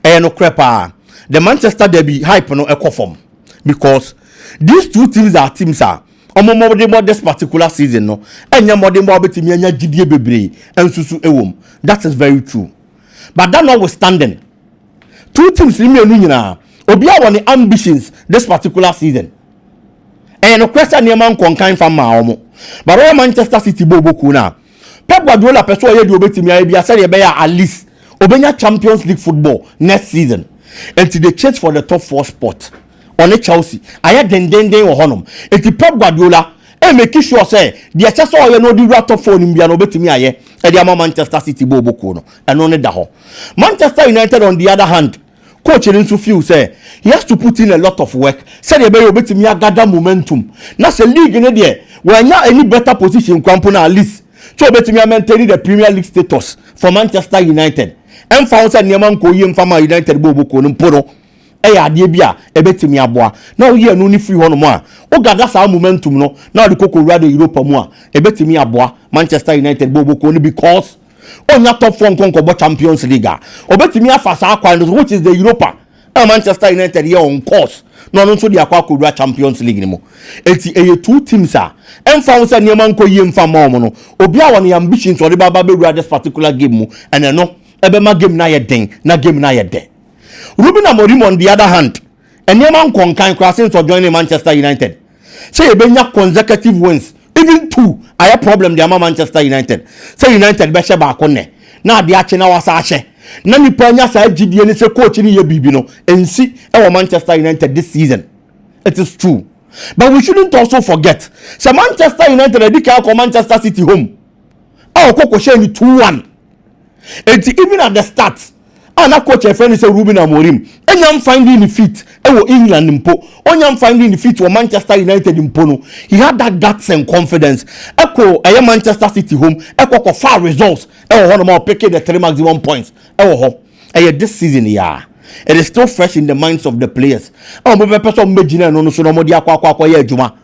No crepa. The Manchester derby hype no form because these two teams are omo this particular season no. Enya more than betimi enya gidie bebre ensusu ewom. That is very true. But that notwithstanding, two teams ni enu nyina obi a won ambitions this particular season. No question near man konkan fam ma omo. But Royal Manchester City boboku na Pep Guardiola person ye di obetimi aye bia say be at least obenya Champions League football next season until they change for the top 4 spot on the Chelsea aye den wo honom enti Pep Guardiola make sure say the chance o ye no di top 4 nim bia no obetimi aye e di ama Manchester City boboku no eno ne da ho. Manchester United on the other hand coach into feel say he has to put in a lot of work say the be obetimi gather momentum na say league ne there when ya any better position kwampo na at least so betimi maintain the Premier League status for Manchester United. And found say neman ko yim fama United bobo no mporo. Ade bia e betimi aboa. Now here no ni free hono mo a. O gada sa momentum no. Now the koko rade Europa mo a. E betimi aboa Manchester United bobo ko because onya top 4 nkonko Champions League. O betimi afasa akwa which is the Europa. Manchester United here on course. No so the akwa Champions League ni mo. Eti two teams are. And found say neman ko yim fama mo no. Obi a won ambitions or the baba be this particular game mo. And no ebema game na ye den na game na ye de. Ruben Amorim on the other hand, and neman konkan crossing for joining Manchester United. Say ebenya consecutive wins, even 2. I have problem the Manchester United. Say United be she ba konne. Na de ache na wasa ache. Na ni panya sa gidie ni say coach ni ye bibi no. Ensi e Manchester United this season. It is true. But we shouldn't also forget. Say Manchester United edika ko Manchester City home. Koko share ni 2-1. And even at the start, na coach a friend say Ruben Amorim. Enyam finding the feet. England impo. Onyam finding the feet for Manchester United impo no. He had that guts and confidence. Manchester City home. Ko far results. One more picking the 3 maximum points. This season yeah. It is still fresh in the minds of the players. Person majina no so no mo dia kwa ye adwuma.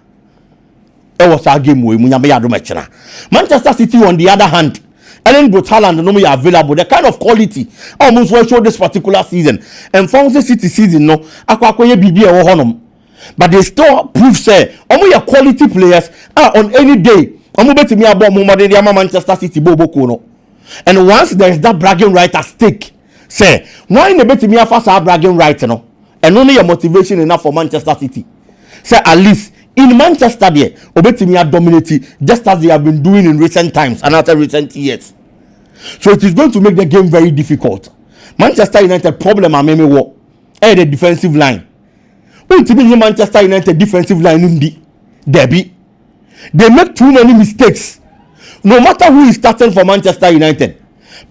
Was our game we munyame ya do mechina. Manchester City on the other hand, Ellen Haaland no more available. The kind of quality almost well show this particular season. And Fonse City season no akwa ye bibi e wo honom. But they still prove say omo quality players on any day. Omo betimi abo mo de Manchester City boboko no. And once there is that bragging right at stake, say why ne betimi afasa bragging right no. And only your motivation enough for Manchester City. Say at least in Manchester there, obetimi are dominating just as they have been doing in recent times and after recent years. So it is going to make the game very difficult. Manchester United problem ameme wo the defensive line. Ultimately Manchester United defensive line ndi Derby. They make too many mistakes. No matter who is starting for Manchester United,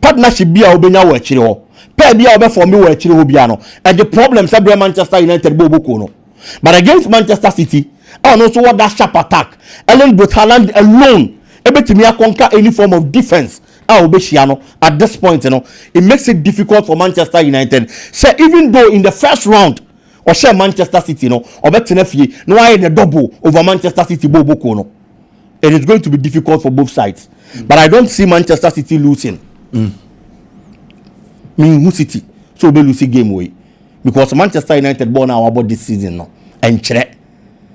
partnership be a obenya wo akire ho. Pair be a obe for me wo akire ho bia no. And the problem say Manchester United boboko no. But against Manchester City, and also what that sharp attack. Ellen Haaland alone, able to conquer any form of defense. At this point, it makes it difficult for Manchester United. So even though in the first round, or share Manchester City, or better no I the double over Manchester City Boboko, it is going to be difficult for both sides. But I don't see Manchester City losing. Who City? So be losing game way. Because Manchester United born now about this season and chere.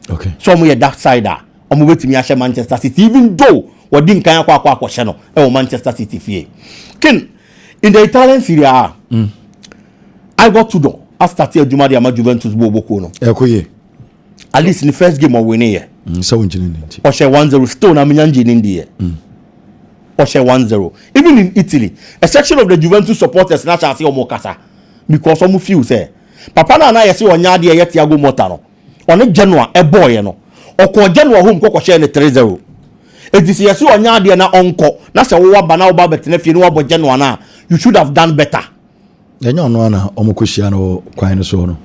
Okay. So we that side omo betimi ahye Manchester City even though we din kan akwa hye no Manchester City fie. Ken in the Italian Serie A. I got to do after adwuma de ama Juventus boboko no. Ekoye. At least in the first game of winning here. So unjini nti. O share 1-0 still na menyanji ni ndie. O share 1-0. Even in Italy, a section of the Juventus supporters na cha say omo kasa because omo feel say papa na yesi onya de ye Thiago Motta no. On a Genoa, a boy, oko Genoa home ko share ne 3-0 etisi yesi onya ade na onko na se wo ba na wo ba betene fie no wo Genoa na you should have done better. Enyo no na omukoshia no kwan no so no.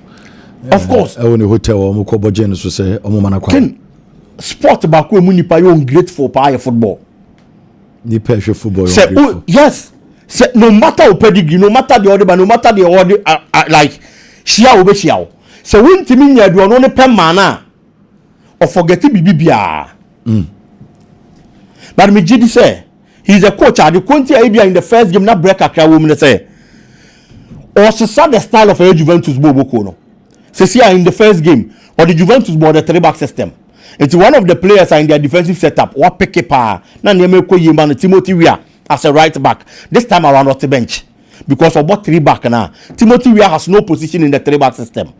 Of course. I want a hotel omukọ boje no so say omumana kwan. Sport ba ko emu nipa yo ungrateful pa football. Ni pressure football. Say, oh, yes. Say, no matter your pedigree, no matter the order, but no matter the order, like shia obe shia. So when timi nya do no pe mana or forget bibia. But me Gidi say he's a coach at the Conti Abia in the first game na break akra woman say. Or so the style of a Juventus Boboko no. Say in the first game or the Juventus board the 3-back system. It's one of the players are in their defensive setup. What pick a pa na neme ko yimba Timothy Weah as a right back. This time around off the bench. Because of what 3-back now. Timothy Weah has no position in the 3-back system.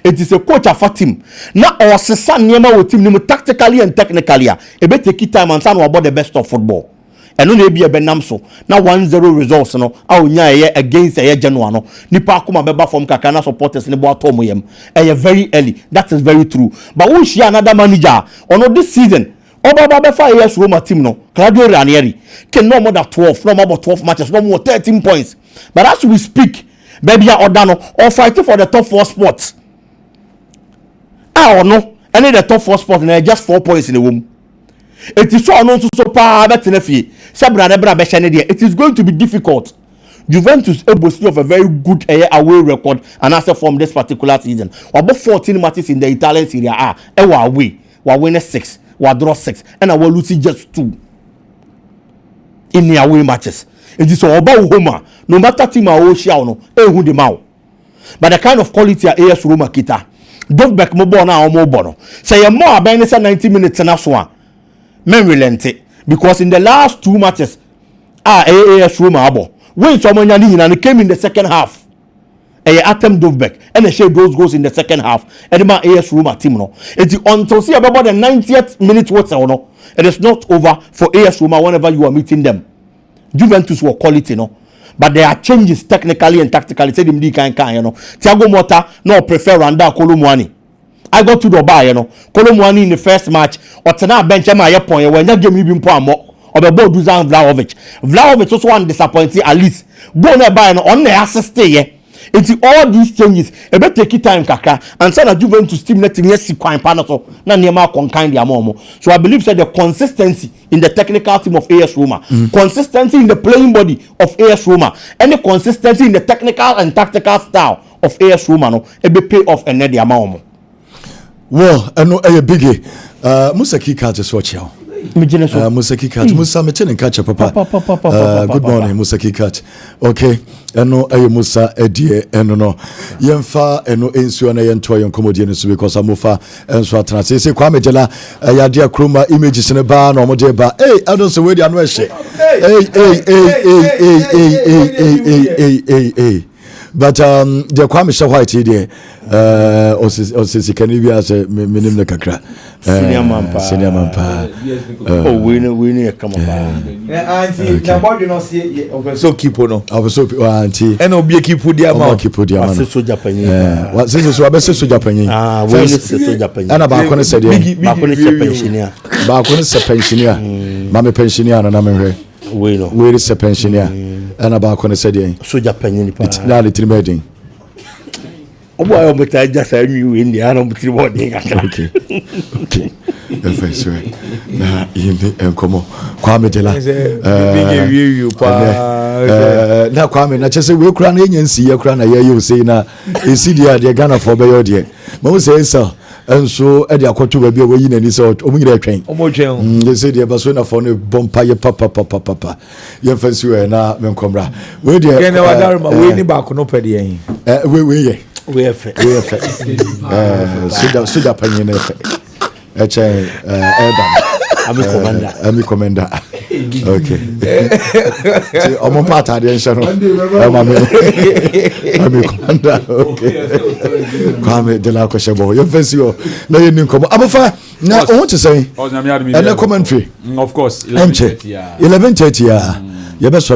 It is a coach of team. Now our son Nema with team tactically and technically. A bit take time and son about the best of football. And no be a benamso. Now 1-0 results no. Au nya against a Genoa no. Nipa kuma beba from Kakana supporters ne bo atomo yem. Very early. That is very true. But who she another manager on this season? Oba baba 5 years Roma team no. Claudio Ranieri. Can no more than 12, no more than 12 matches, no more 13 points. But as we speak, baby Odano or fighting for the top 4 spots. I don't know. Any the top 4 spots and just 4 points in the womb. It is so unknown so it is going to be difficult. Juventus boasting of a very good away record and as from this particular season. About 14 matches in the Italian Serie A away. We win 6, we draw 6, and I will lose just 2 in the away matches. It is all about Homa. No matter team or shall no, who the mouth. But the kind of quality AS Roma kita. Don't back mo bona or mo bono. Say a more about 90 minutes and so on. Men relented because in the last 2 matches, AS Roma abo when someone and came in the second half. Atem Dovbeck and they share those goals in the second half. And my AS Roma team no. It's until see about the 90th minute what's no. It is not over for AS Roma whenever you are meeting them. Juventus were quality no. But there are changes technically and tactically. Say them kind you know. Thiago Motta no prefer Randa Kolomwani. I got to Dubai, you know. Kolomwani in the first match. Or tonight bench my point when you give me been poor more. Or the board Dusan Vlahovic. Vlahovic also one disappointing at least. Go nearby on the assist here. It's all these changes. A better take time kaka. And so that Juventus team letting yes see quite panaso. Na niema conkind their momo. So I believe that the consistency in the technical team of AS Roma, consistency in the playing body of AS Roma, and the consistency in the technical and tactical style of AS Roma no, it be pay off and net their momo. Well, I know a biggie. Musa Kika just watch you. Musa Kikat, Musa Metin and catch up, papa. Good morning, Musa Kikat. Okay, and no, Musa, Eddie, and no, Yemfa, and no Insu and Toy and Comodians because I'm Mufa and Swatran. Say, Kwame Dela, Yadia Kruma, images in a bar, no more bar. Hey, I don't say where the unwashed. Hey. But the Kwame Shawhite here, or since can be as a minimum like a crack. Senior Mampa. Oh, we need come on. Auntie, nobody not see so keep on. I was so auntie. And no be keep put their mouth. Keep put their mouth. So Japanese. What since you are best so Japanese? We need so Japanese. And about when I said, Bakone pensioner. Bakone is a pensioner. Mamma pensioner and I'm we know. Where is a pensioner? And about when I said, so Japanese. It's not little meeting. Oh, boy, but I just heard you in the animal. Okay. That's right. Now, come on. Kwame Dela. Now, Kwame, not just a we'll crown in see your crown. I hear you say now, you see the Ghana for Bayo dear. Most say so. And so at the Akotu will be away in any sort of train. They say the Basuna for a bompire papa. Your first way now, Mencombra. Where do you get back on Opedy? We have Suda Penny. I'm commander. Okay. I'm a part of the I'm commander. Okay. Kwame Dela Koshabo. Your first you. No, you didn't come. I'm fine. Now, I want to say, and a commentary. Of course, 11:30. Yeah. You best